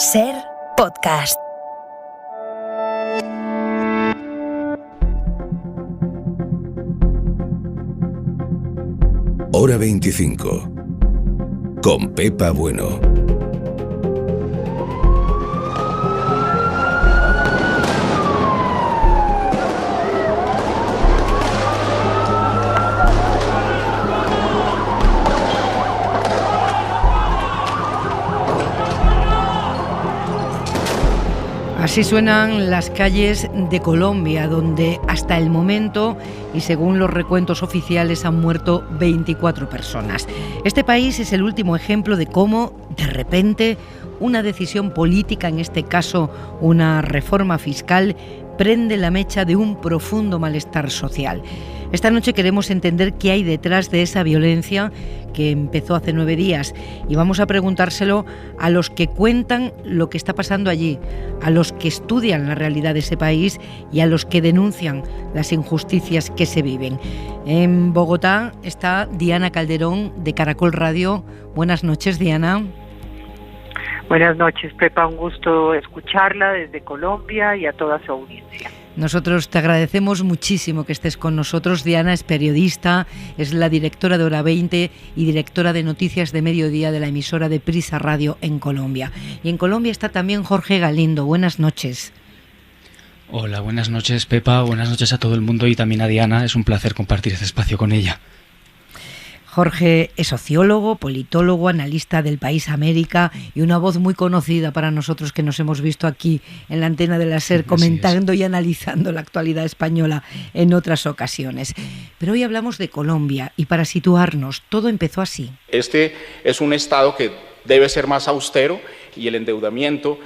Ser Podcast. Hora 25. Con Pepa Bueno. Así suenan las calles de Colombia, donde hasta el momento, y según los recuentos oficiales, han muerto 24 personas. Este país es el último ejemplo de cómo, de repente, una decisión política, en este caso una reforma fiscal, prende la mecha de un profundo malestar social. Esta noche queremos entender qué hay detrás de esa violencia que empezó hace 9 días y vamos a preguntárselo a los que cuentan lo que está pasando allí, a los que estudian la realidad de ese país y a los que denuncian las injusticias que se viven. En Bogotá está Diana Calderón de Caracol Radio. Buenas noches, Diana. Buenas noches, Pepa, un gusto escucharla desde Colombia y a toda su audiencia. Nosotros te agradecemos muchísimo que estés con nosotros. Diana es periodista, es la directora de Hora 20 y directora de Noticias de Mediodía de la emisora de Prisa Radio en Colombia. Y en Colombia está también Jorge Galindo. Buenas noches. Hola, buenas noches, Pepa, buenas noches a todo el mundo y también a Diana. Es un placer compartir este espacio con ella. Jorge es sociólogo, politólogo, analista del País América y una voz muy conocida para nosotros que nos hemos visto aquí en la antena de la SER comentando y analizando la actualidad española en otras ocasiones. Pero hoy hablamos de Colombia y para situarnos, todo empezó así. Este es un Estado que debe ser más austero y el endeudamiento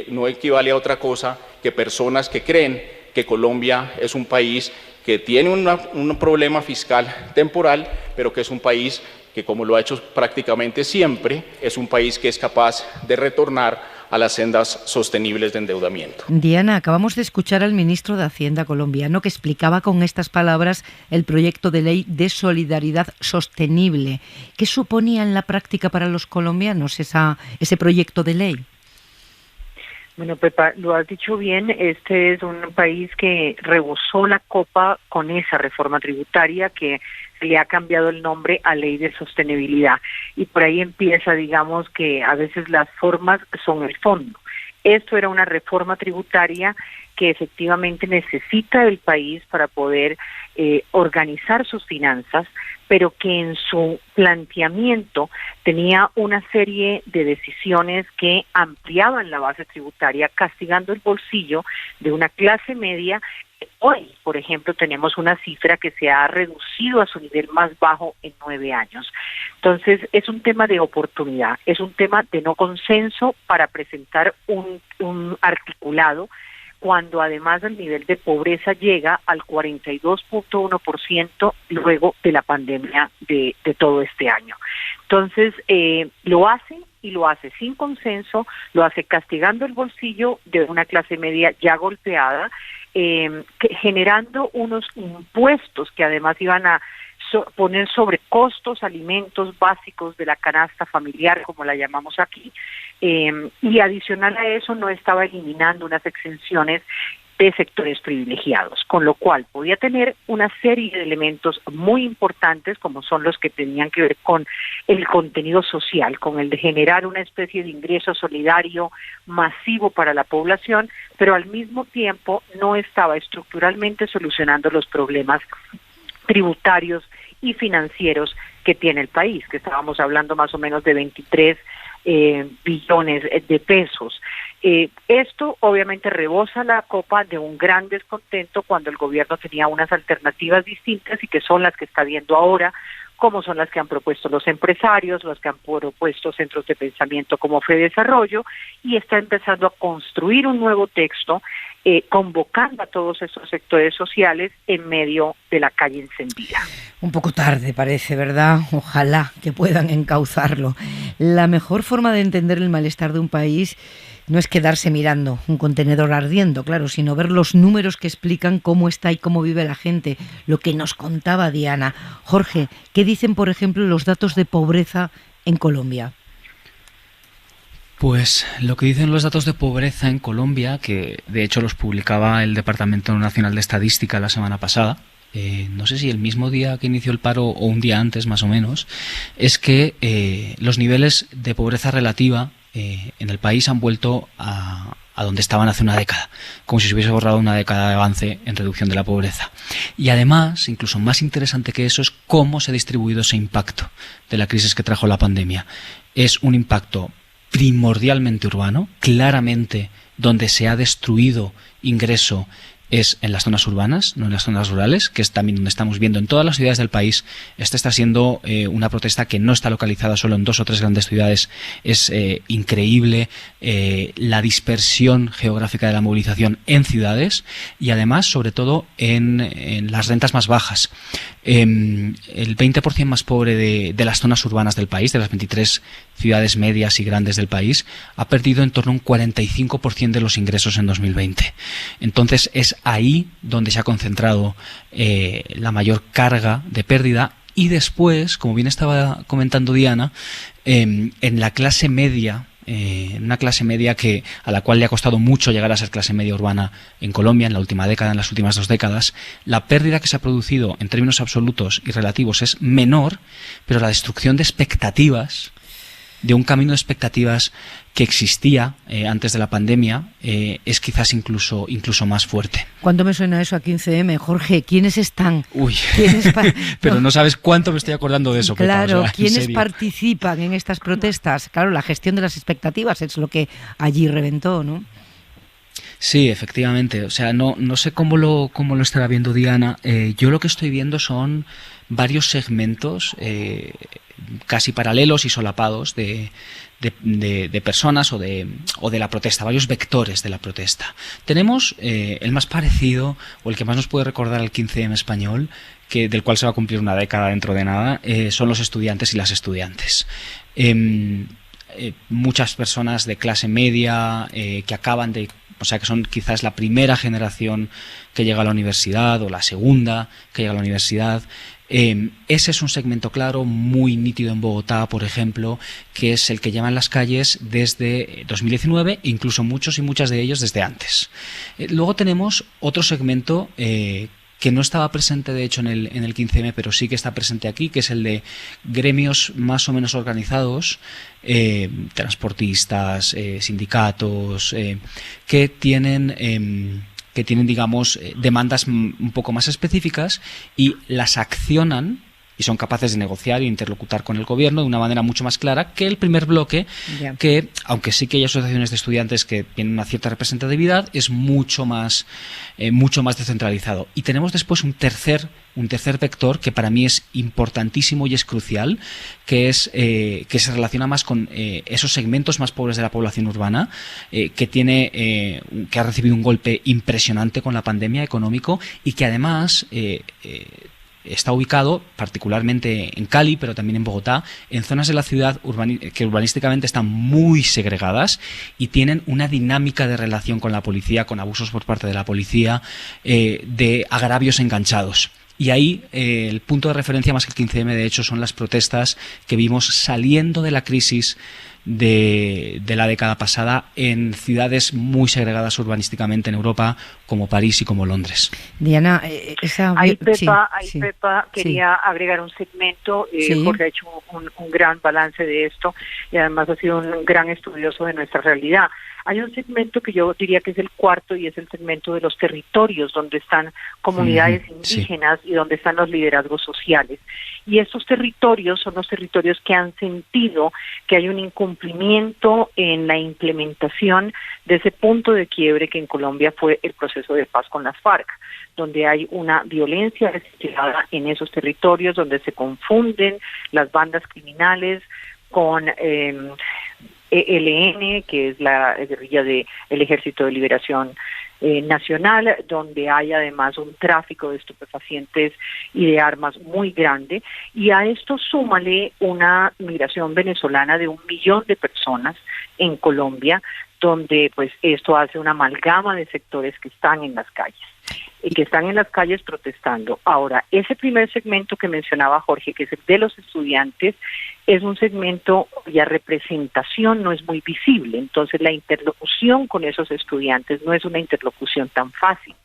no equivale a otra cosa que personas que creen que Colombia es un país que tiene un problema fiscal temporal, pero que es un país que, como lo ha hecho prácticamente siempre, es un país que es capaz de retornar a las sendas sostenibles de endeudamiento. Diana, acabamos de escuchar al ministro de Hacienda colombiano que explicaba con estas palabras el proyecto de ley de solidaridad sostenible. ¿Qué suponía en la práctica para los colombianos ese proyecto de ley? Bueno, Pepa, lo has dicho bien, este es un país que rebosó la copa con esa reforma tributaria que le ha cambiado el nombre a Ley de Sostenibilidad. Y por ahí empieza, digamos, que a veces las formas son el fondo. Esto era una reforma tributaria que efectivamente necesita el país para poder organizar sus finanzas, pero que en su planteamiento tenía una serie de decisiones que ampliaban la base tributaria, castigando el bolsillo de una clase media. Hoy, por ejemplo, tenemos una cifra que se ha reducido a su nivel más bajo en 9 años. Entonces, es un tema de oportunidad, es un tema de no consenso para presentar un articulado, cuando además el nivel de pobreza llega al 42.1% luego de la pandemia de todo este año. Entonces, lo hace sin consenso, lo hace castigando el bolsillo de una clase media ya golpeada, generando unos impuestos que además iban a poner sobre costos, alimentos básicos de la canasta familiar, como la llamamos aquí, y adicional a eso no estaba eliminando unas exenciones de sectores privilegiados, con lo cual podía tener una serie de elementos muy importantes, como son los que tenían que ver con el contenido social, con el de generar una especie de ingreso solidario masivo para la población, pero al mismo tiempo no estaba estructuralmente solucionando los problemas tributarios y financieros que tiene el país, que estábamos hablando más o menos de 23 billones de pesos. Esto obviamente rebosa la copa de un gran descontento cuando el gobierno tenía unas alternativas distintas y que son las que está viendo ahora, como son las que han propuesto los empresarios, las que han propuesto centros de pensamiento como FEDesarrollo, y está empezando a construir un nuevo texto convocando a todos estos sectores sociales en medio de la calle encendida. Un poco tarde parece, ¿verdad? Ojalá que puedan encauzarlo. La mejor forma de entender el malestar de un país no es quedarse mirando un contenedor ardiendo, claro, sino ver los números que explican cómo está y cómo vive la gente, lo que nos contaba Diana. Jorge, ¿qué dicen, por ejemplo, los datos de pobreza en Colombia? Pues lo que dicen los datos de pobreza en Colombia, que de hecho los publicaba el Departamento Nacional de Estadística la semana pasada, no sé si el mismo día que inició el paro o un día antes más o menos, es que los niveles de pobreza relativa en el país han vuelto a donde estaban hace una década, como si se hubiese borrado una década de avance en reducción de la pobreza. Y además, incluso más interesante que eso, es cómo se ha distribuido ese impacto de la crisis que trajo la pandemia. Es un impacto primordialmente urbano, claramente donde se ha destruido ingreso es en las zonas urbanas, no en las zonas rurales, que es también donde estamos viendo en todas las ciudades del país. Esta está siendo una protesta que no está localizada solo en 2 o 3 grandes ciudades. Es increíble la dispersión geográfica de la movilización en ciudades y además, sobre todo, en las rentas más bajas. El 20% más pobre de las zonas urbanas del país, de las 23 ciudades medias y grandes del país, ha perdido en torno a un 45% de los ingresos en 2020. Entonces es ahí donde se ha concentrado la mayor carga de pérdida. Y después, como bien estaba comentando Diana, en la clase media, una clase media a la cual le ha costado mucho llegar a ser clase media urbana en Colombia en la última década, en las últimas 2 décadas, la pérdida que se ha producido en términos absolutos y relativos es menor, pero la destrucción de expectativas, de un camino de expectativas que existía antes de la pandemia, es quizás incluso más fuerte. ¿Cuánto me suena eso a 15M? Jorge, ¿quiénes están? Uy, ¿Quiénes pero no sabes cuánto me estoy acordando de eso. Claro, Pepa, o sea, ¿quiénes participan en estas protestas? Claro, la gestión de las expectativas es lo que allí reventó, ¿no? Sí, efectivamente. O sea, no sé cómo lo estará viendo Diana. Yo lo que estoy viendo son varios segmentos casi paralelos y solapados de personas o de la protesta, varios vectores de la protesta. Tenemos el más parecido o el que más nos puede recordar al 15M español, del cual se va a cumplir una década dentro de nada, son los estudiantes y las estudiantes. Muchas personas de clase media que acaban de... O sea, que son quizás la primera generación que llega a la universidad o la segunda que llega a la universidad. Ese es un segmento claro, muy nítido en Bogotá, por ejemplo, que es el que lleva en las calles desde 2019, incluso muchos y muchas de ellos desde antes. Luego tenemos otro segmento que no estaba presente de hecho en el 15M, pero sí que está presente aquí, que es el de gremios más o menos organizados, transportistas, sindicatos, que tienen digamos, demandas un poco más específicas y las accionan y son capaces de negociar e interlocutar con el gobierno de una manera mucho más clara que el primer bloque, que, aunque sí que hay asociaciones de estudiantes que tienen una cierta representatividad, es mucho más descentralizado. Y tenemos después un tercer vector que para mí es importantísimo y es crucial, que se relaciona más con esos segmentos más pobres de la población urbana, que ha recibido un golpe impresionante con la pandemia económico y que además está ubicado particularmente en Cali, pero también en Bogotá, en zonas de la ciudad que urbanísticamente están muy segregadas y tienen una dinámica de relación con la policía, con abusos por parte de la policía, de agravios enganchados. Y ahí el punto de referencia más que el 15M, de hecho, son las protestas que vimos saliendo de la crisis de la década pasada en ciudades muy segregadas urbanísticamente en Europa, como París y como Londres. Diana, Pepa, quería agregar un segmento, porque ha hecho un gran balance de esto y además ha sido un gran estudioso de nuestra realidad. Hay un segmento que yo diría que es el cuarto y es el segmento de los territorios donde están comunidades indígenas y donde están los liderazgos sociales. Y estos territorios son los territorios que han sentido que hay un incumplimiento en la implementación de ese punto de quiebre que en Colombia fue el proceso de paz con las FARC, donde hay una violencia destilada en esos territorios, donde se confunden las bandas criminales con ELN, que es la guerrilla del Ejército de Liberación Nacional, donde hay además un tráfico de estupefacientes y de armas muy grande, y a esto súmale una migración venezolana de 1 millón de personas en Colombia, donde pues esto hace una amalgama de sectores que están en las calles. que están en las calles protestando. Ahora, ese primer segmento que mencionaba Jorge, que es el de los estudiantes, es un segmento cuya representación no es muy visible, entonces la interlocución con esos estudiantes no es una interlocución tan fácil,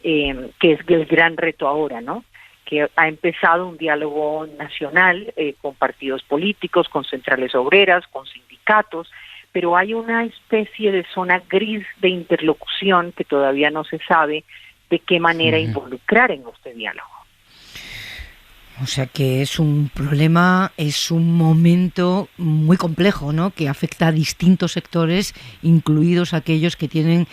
que es el gran reto ahora, ¿no? Que ha empezado un diálogo nacional con partidos políticos, con centrales obreras, con sindicatos, pero hay una especie de zona gris de interlocución que todavía no se sabe de qué manera involucrar en este diálogo. O sea que es un problema, es un momento muy complejo, ¿no? Que afecta a distintos sectores, incluidos aquellos que tienen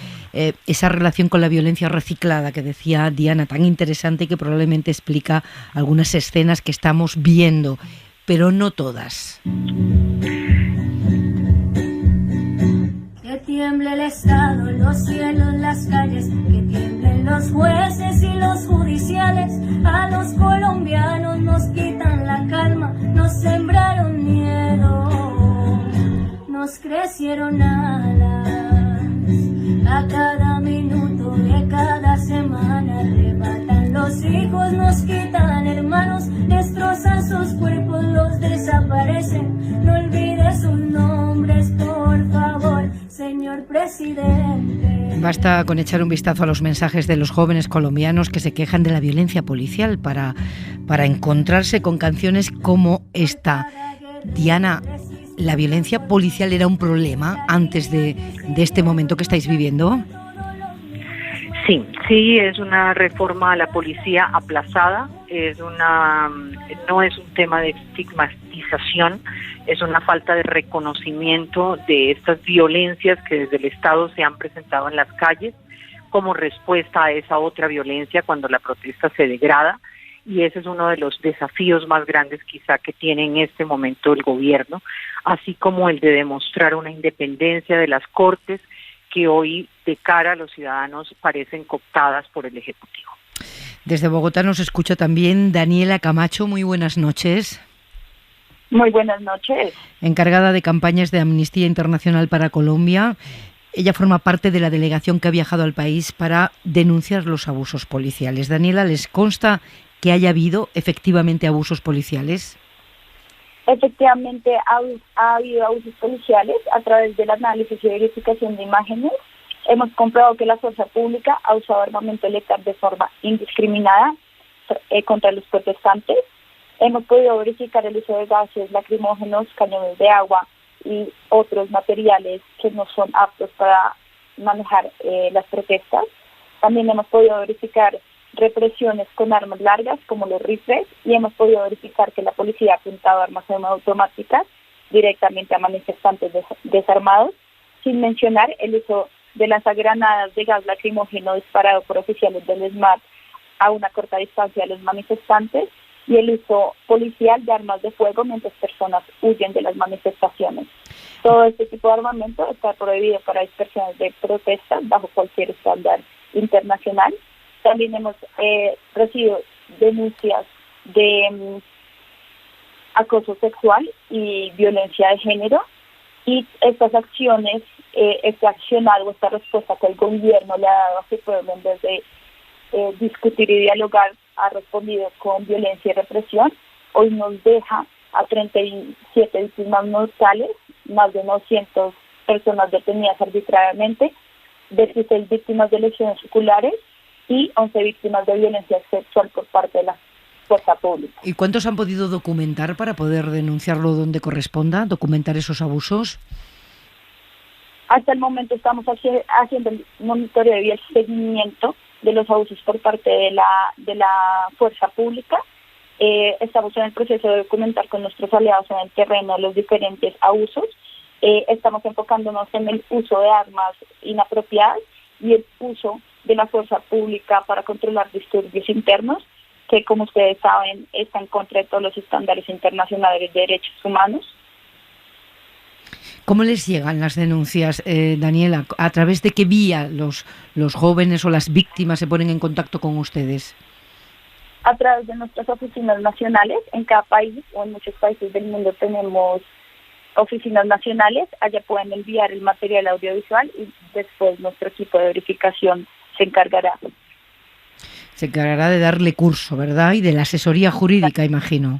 esa relación con la violencia reciclada que decía Diana, tan interesante y que probablemente explica algunas escenas que estamos viendo, pero no todas. Que tiemble el Estado, los cielos, las calles, que tiemblen los jueces y los judiciales. A los colombianos nos quitan la calma, nos sembraron miedo, nos crecieron alas. A cada minuto de cada semana arrebatan los hijos, nos quitan hermanos, destrozan sus cuerpos, los desaparecen. No olvides sus nombres, por favor, señor presidente. Basta con echar un vistazo a los mensajes de los jóvenes colombianos que se quejan de la violencia policial para encontrarse con canciones como esta. Diana, ¿la violencia policial era un problema antes de este momento que estáis viviendo? Sí, es una reforma a la policía aplazada, no es un tema de estigmatización, es una falta de reconocimiento de estas violencias que desde el Estado se han presentado en las calles como respuesta a esa otra violencia cuando la protesta se degrada, y ese es uno de los desafíos más grandes quizá que tiene en este momento el gobierno, así como el de demostrar una independencia de las Cortes que hoy de cara a los ciudadanos parecen cooptadas por el Ejecutivo. Desde Bogotá nos escucha también Daniela Camacho. Muy buenas noches. Muy buenas noches. Encargada de campañas de Amnistía Internacional para Colombia. Ella forma parte de la delegación que ha viajado al país para denunciar los abusos policiales. Daniela, ¿les consta que haya habido efectivamente abusos policiales? Efectivamente ha habido abusos policiales a través del análisis y verificación de imágenes. Hemos comprobado que la fuerza pública ha usado armamento letal de forma indiscriminada contra los protestantes. Hemos podido verificar el uso de gases lacrimógenos, cañones de agua y otros materiales que no son aptos para manejar las protestas. También hemos podido verificar represiones con armas largas como los rifles y hemos podido verificar que la policía ha apuntado armas semiautomáticas directamente a manifestantes desarmados, sin mencionar el uso de lanzagranadas de gas lacrimógeno disparado por oficiales del SMAT a una corta distancia de los manifestantes y el uso policial de armas de fuego mientras personas huyen de las manifestaciones. Todo este tipo de armamento está prohibido para dispersiones de protestas bajo cualquier estándar internacional. También hemos recibido denuncias de acoso sexual y violencia de género, y estas acciones, este accionado, esta respuesta que el gobierno le ha dado a su pueblo en vez de discutir y dialogar, ha respondido con violencia y represión. Hoy nos deja a 37 víctimas mortales, más de 900 personas detenidas arbitrariamente, 16 víctimas de lesiones oculares y 11 víctimas de violencia sexual por parte de la fuerza pública. ¿Y cuántos han podido documentar para poder denunciarlo donde corresponda, documentar esos abusos? Hasta el momento estamos haciendo el monitoreo y el seguimiento de los abusos por parte de la fuerza pública. Estamos en el proceso de documentar con nuestros aliados en el terreno los diferentes abusos. Estamos enfocándonos en el uso de armas inapropiadas y el uso de la fuerza pública para controlar disturbios internos, que como ustedes saben está en contra de todos los estándares internacionales de derechos humanos. ¿Cómo les llegan las denuncias, Daniela? ¿A través de qué vía los jóvenes o las víctimas se ponen en contacto con ustedes? A través de nuestras oficinas nacionales. En cada país o en muchos países del mundo tenemos oficinas nacionales. Allá pueden enviar el material audiovisual y después nuestro equipo de verificación se encargará Se encargará de darle curso, ¿verdad? Y de la asesoría jurídica, imagino.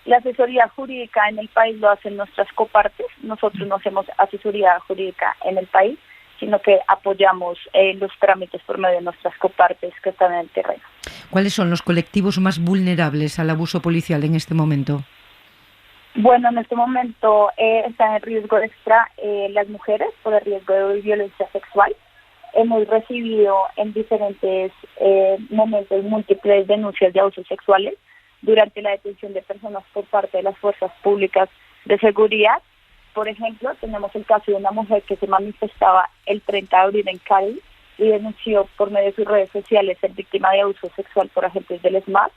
La asesoría jurídica en el país lo hacen nuestras copartes. Nosotros no hacemos asesoría jurídica en el país, sino que apoyamos los trámites por medio de nuestras copartes que están en el terreno. ¿Cuáles son los colectivos más vulnerables al abuso policial en este momento? Bueno, en este momento están en riesgo extra las mujeres por el riesgo de violencia sexual. Hemos recibido en diferentes momentos múltiples denuncias de abusos sexuales durante la detención de personas por parte de las fuerzas públicas de seguridad. Por ejemplo, tenemos el caso de una mujer que se manifestaba el 30 de abril en Cali y denunció por medio de sus redes sociales ser víctima de abuso sexual por agentes del SMAT.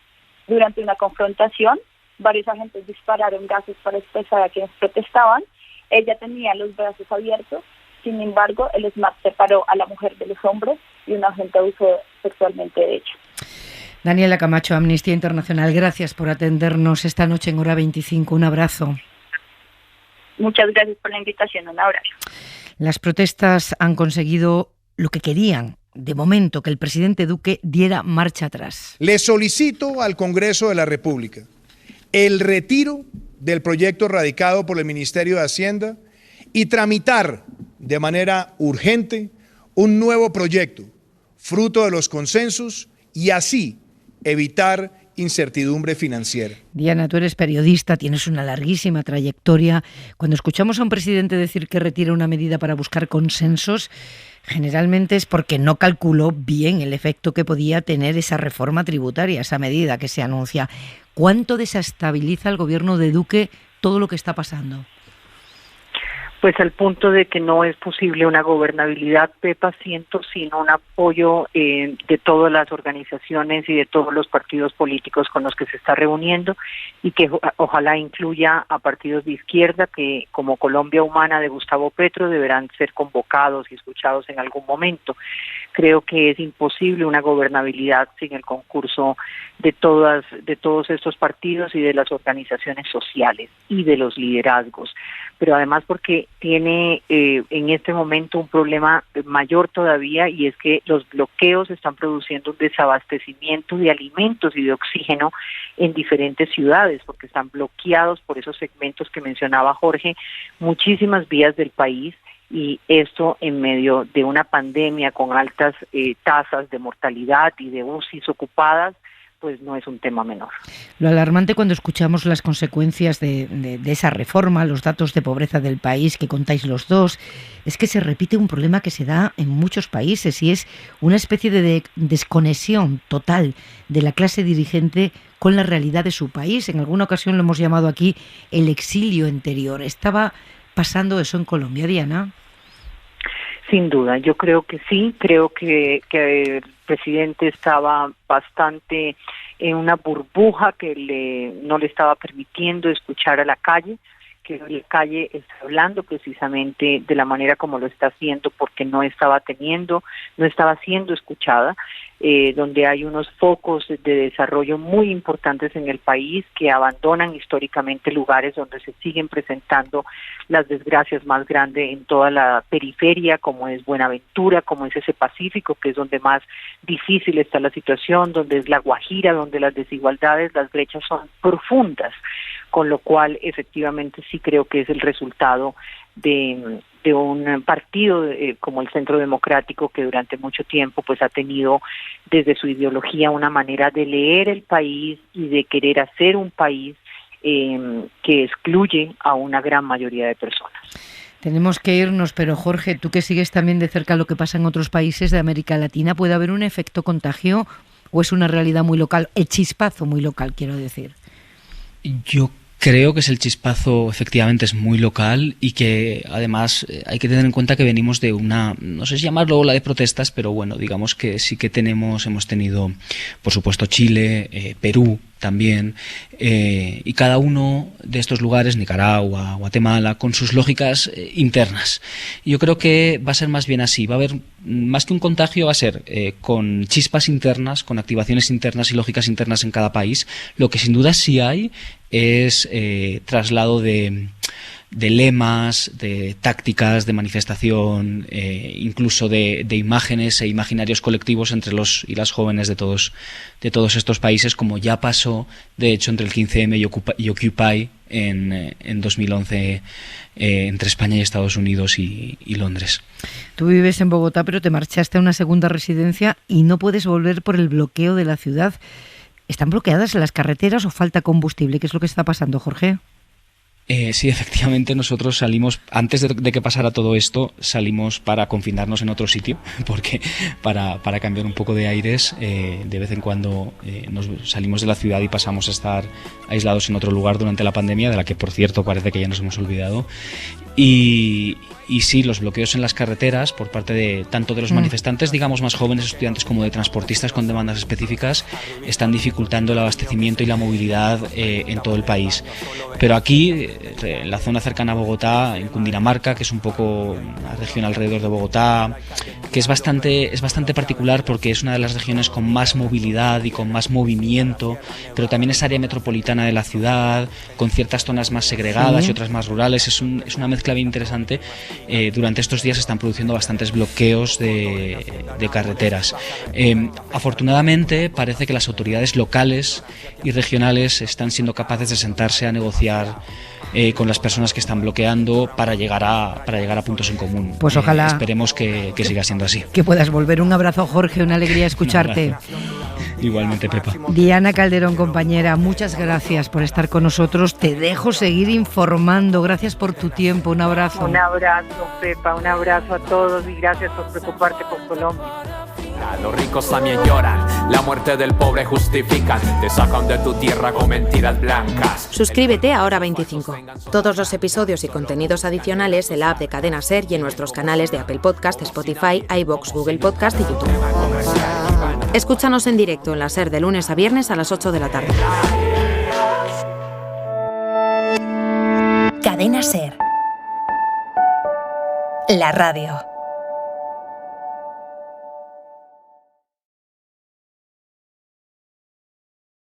Durante una confrontación, varios agentes dispararon gases para expulsar a quienes protestaban. Ella tenía los brazos abiertos, sin embargo, el SMAT separó a la mujer de los hombres y un agente abusó sexualmente de ella. Daniela Camacho, Amnistía Internacional, gracias por atendernos esta noche en Hora 25. Un abrazo. Muchas gracias por la invitación, un abrazo. Las protestas han conseguido lo que querían, de momento, que el presidente Duque diera marcha atrás. Le solicito al Congreso de la República el retiro del proyecto radicado por el Ministerio de Hacienda y tramitar de manera urgente un nuevo proyecto, fruto de los consensos, y así evitar incertidumbre financiera. Diana, tú eres periodista, tienes una larguísima trayectoria. Cuando escuchamos a un presidente decir que retira una medida para buscar consensos, generalmente es porque no calculó bien el efecto que podía tener esa reforma tributaria, esa medida que se anuncia. ¿Cuánto desestabiliza el gobierno de Duque todo lo que está pasando? Pues al punto de que no es posible una gobernabilidad, Pepa, siento, sino un apoyo de todas las organizaciones y de todos los partidos políticos con los que se está reuniendo, y que ojalá incluya a partidos de izquierda que, como Colombia Humana de Gustavo Petro, deberán ser convocados y escuchados en algún momento. Creo que es imposible una gobernabilidad sin el concurso de todos estos partidos y de las organizaciones sociales y de los liderazgos, pero además porque tiene en este momento un problema mayor todavía, y es que los bloqueos están produciendo un desabastecimiento de alimentos y de oxígeno en diferentes ciudades, porque están bloqueados por esos segmentos que mencionaba Jorge, muchísimas vías del país, y esto en medio de una pandemia con altas tasas de mortalidad y de UCIs ocupadas, pues no es un tema menor. Lo alarmante cuando escuchamos las consecuencias de esa reforma, los datos de pobreza del país que contáis los dos, es que se repite un problema que se da en muchos países, y es una especie de desconexión total de la clase dirigente con la realidad de su país. En alguna ocasión lo hemos llamado aquí el exilio interior. ¿Estaba pasando eso en Colombia, Diana? Sin duda, yo creo que sí, creo que el presidente estaba bastante en una burbuja que no le estaba permitiendo escuchar a la calle, que la calle está hablando precisamente de la manera como lo está haciendo porque no estaba siendo escuchada, donde hay unos focos de desarrollo muy importantes en el país que abandonan históricamente lugares donde se siguen presentando las desgracias más grandes en toda la periferia, como es Buenaventura, como es ese Pacífico, que es donde más difícil está la situación, donde es La Guajira, donde las desigualdades, las brechas son profundas, con lo cual efectivamente sí creo que es el resultado de un partido como el Centro Democrático, que durante mucho tiempo pues ha tenido desde su ideología una manera de leer el país y de querer hacer un país que excluye a una gran mayoría de personas. Tenemos que irnos, pero Jorge, tú que sigues también de cerca lo que pasa en otros países de América Latina, ¿puede haber un efecto contagio o es una realidad muy local, el chispazo muy local, quiero decir? Yo creo que el chispazo efectivamente es muy local, y que además hay que tener en cuenta que venimos de una, no sé si llamarlo ola de protestas, pero bueno, digamos que sí que hemos tenido, por supuesto, Chile, Perú también, y cada uno de estos lugares, Nicaragua, Guatemala, con sus lógicas internas. Yo creo que va a ser más bien así, va a haber más que un contagio, va a ser con chispas internas, con activaciones internas y lógicas internas en cada país. Lo que sin duda sí hay es traslado de lemas, de tácticas de manifestación, incluso de imágenes e imaginarios colectivos entre los y las jóvenes de todos estos países, como ya pasó, de hecho, entre el 15M y Occupy en 2011 entre España y Estados Unidos y Londres. Tú vives en Bogotá, pero te marchaste a una segunda residencia y no puedes volver por el bloqueo de la ciudad. ¿Están bloqueadas las carreteras o falta combustible? ¿Qué es lo que está pasando, Jorge? Sí, efectivamente, nosotros salimos, antes de que pasara todo esto, salimos para confinarnos en otro sitio, porque para cambiar un poco de aires, de vez en cuando nos salimos de la ciudad y pasamos a estar aislados en otro lugar durante la pandemia, de la que, por cierto, parece que ya nos hemos olvidado. Y sí, los bloqueos en las carreteras por parte de tanto de los manifestantes, digamos, más jóvenes estudiantes, como de transportistas con demandas específicas, están dificultando el abastecimiento y la movilidad en todo el país. Pero aquí, en la zona cercana a Bogotá, en Cundinamarca, que es un poco una región alrededor de Bogotá, que es bastante particular porque es una de las regiones con más movilidad y con más movimiento, pero también es área metropolitana de la ciudad, con ciertas zonas más segregadas y otras más rurales. Es una mezcla bien interesante. Durante estos días se están produciendo bastantes bloqueos de carreteras. Afortunadamente, parece que las autoridades locales y regionales están siendo capaces de sentarse a negociar con las personas que están bloqueando para llegar a puntos en común. Pues ojalá esperemos que siga siendo así. Que puedas volver. Un abrazo, Jorge, una alegría escucharte. Igualmente, Pepa. Diana Calderón, compañera, muchas gracias por estar con nosotros. Te dejo seguir informando. Gracias por tu tiempo. Un abrazo. Un abrazo, Pepa. Un abrazo a todos y gracias por preocuparte por Colombia. Los ricos también lloran, la muerte del pobre justifican, te sacan de tu tierra con mentiras blancas. Suscríbete a Hora 25. Todos los episodios y contenidos adicionales en la app de Cadena SER y en nuestros canales de Apple Podcast, Spotify, iVoox, Google Podcast y YouTube. Escúchanos en directo en la SER de lunes a viernes a las 8 de la tarde. Cadena SER. La radio.